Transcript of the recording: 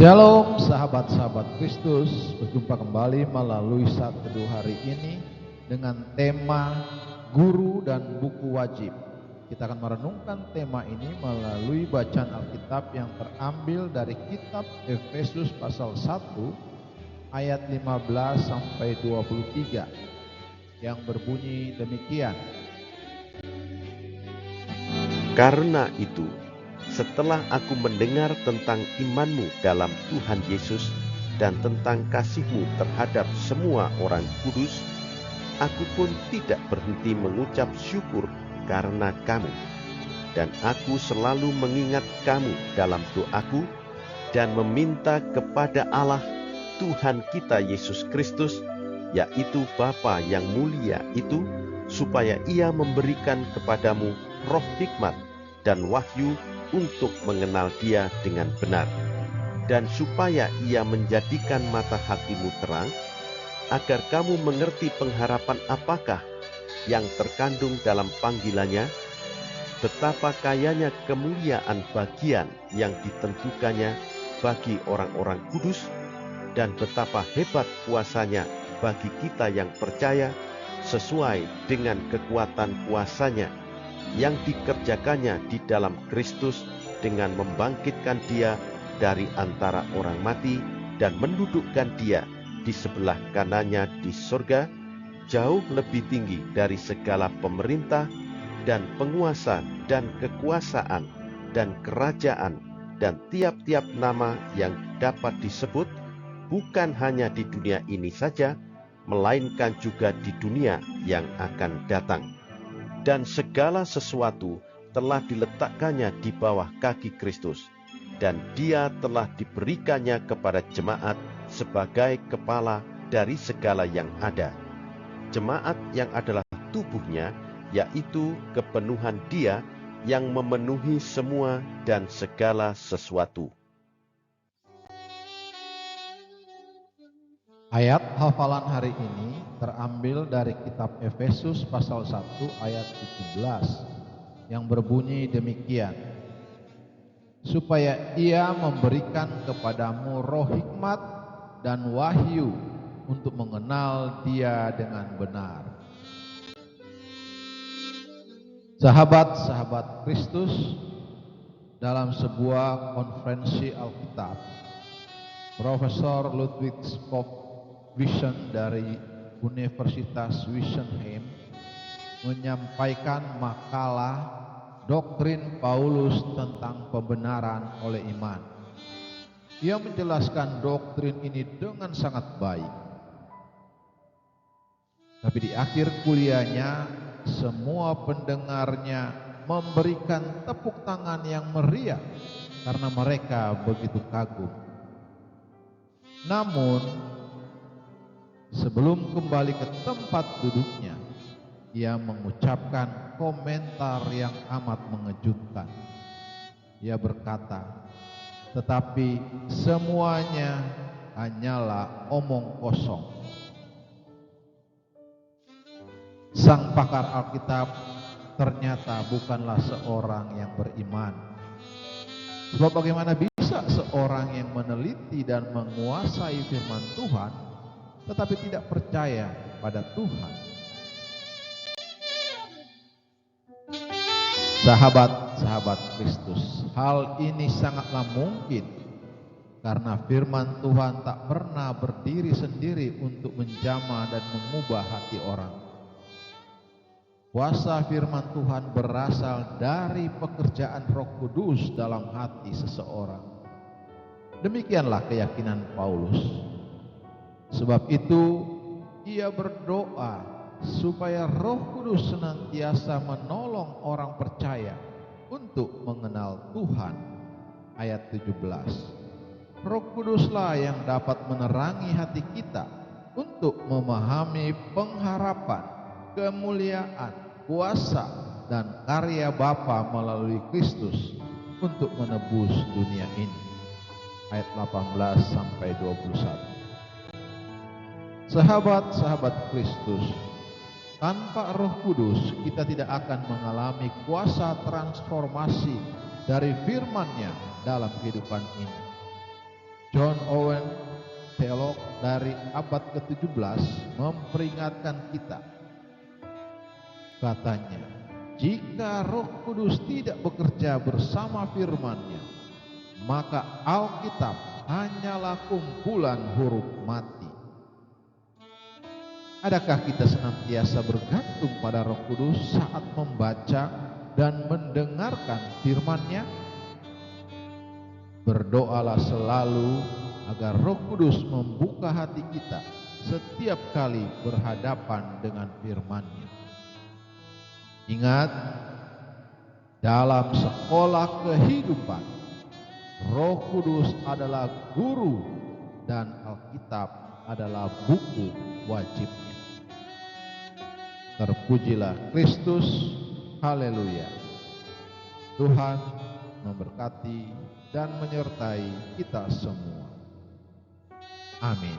Shalom sahabat-sahabat Kristus, berjumpa kembali melalui saat teduh hari ini dengan tema Guru dan Buku Wajib. Kita akan merenungkan tema ini melalui bacaan Alkitab yang terambil dari kitab Efesus pasal 1 ayat 15 sampai 23 yang berbunyi demikian. Karena itu, setelah aku mendengar tentang imanmu dalam Tuhan Yesus dan tentang kasihmu terhadap semua orang kudus, aku pun tidak berhenti mengucap syukur karena kamu. Dan aku selalu mengingat kamu dalam doaku dan meminta kepada Allah Tuhan kita Yesus Kristus, yaitu Bapa yang mulia itu, supaya Ia memberikan kepadamu roh hikmat dan wahyu untuk mengenal Dia dengan benar, dan supaya Ia menjadikan mata hatimu terang, agar kamu mengerti pengharapan apakah yang terkandung dalam panggilannya, betapa kayanya kemuliaan bagian yang ditentukannya bagi orang-orang kudus, dan betapa hebat kuasanya bagi kita yang percaya, sesuai dengan kekuatan kuasanya yang dikerjakannya di dalam Kristus dengan membangkitkan Dia dari antara orang mati dan mendudukkan Dia di sebelah kanannya di surga, jauh lebih tinggi dari segala pemerintah dan penguasa dan kekuasaan dan kerajaan dan tiap-tiap nama yang dapat disebut, bukan hanya di dunia ini saja, melainkan juga di dunia yang akan datang. Dan segala sesuatu telah diletakkannya di bawah kaki Kristus, dan Dia telah diberikannya kepada jemaat sebagai kepala dari segala yang ada. Jemaat yang adalah tubuhnya, yaitu kepenuhan Dia yang memenuhi semua dan segala sesuatu. Ayat hafalan hari ini terambil dari kitab Efesus pasal 1 ayat 17 yang berbunyi demikian. Supaya Ia memberikan kepadamu roh hikmat dan wahyu untuk mengenal Dia dengan benar. Sahabat-sahabat Kristus, dalam sebuah konferensi Alkitab, Profesor Ludwig Spock Vision dari Universitas Wissenheim menyampaikan makalah doktrin Paulus tentang pembenaran oleh iman. Ia menjelaskan doktrin ini dengan sangat baik. Tapi di akhir kuliahnya, semua pendengarnya memberikan tepuk tangan yang meriah karena mereka begitu kagum. Namun, sebelum kembali ke tempat duduknya, ia mengucapkan komentar yang amat mengejutkan. Ia berkata, "Tetapi semuanya hanyalah omong kosong." Sang pakar Alkitab ternyata bukanlah seorang yang beriman. Sebab bagaimana bisa seorang yang meneliti dan menguasai firman Tuhan tetapi tidak percaya pada Tuhan? Sahabat-sahabat Kristus, hal ini sangatlah mungkin karena firman Tuhan tak pernah berdiri sendiri untuk menjamah dan mengubah hati orang. Kuasa firman Tuhan berasal dari pekerjaan Roh Kudus dalam hati seseorang. Demikianlah keyakinan Paulus. Sebab itu ia berdoa supaya Roh Kudus senantiasa menolong orang percaya untuk mengenal Tuhan. Ayat 17. Roh Kuduslah yang dapat menerangi hati kita untuk memahami pengharapan, kemuliaan, kuasa, dan karya Bapa melalui Kristus untuk menebus dunia ini. Ayat 18 sampai 21. Sahabat-sahabat Kristus, tanpa Roh Kudus kita tidak akan mengalami kuasa transformasi dari firman-Nya dalam kehidupan ini. John Owen, teolog dari abad ke-17, memperingatkan kita. Katanya, jika Roh Kudus tidak bekerja bersama firman-Nya, maka Alkitab hanyalah kumpulan huruf mati. Adakah kita senantiasa bergantung pada Roh Kudus saat membaca dan mendengarkan firman-Nya? Berdoalah selalu agar Roh Kudus membuka hati kita setiap kali berhadapan dengan firman-Nya. Ingat, dalam sekolah kehidupan, Roh Kudus adalah guru dan Alkitab adalah buku wajibnya. Terpujilah Kristus, haleluya. Tuhan memberkati dan menyertai kita semua. Amin.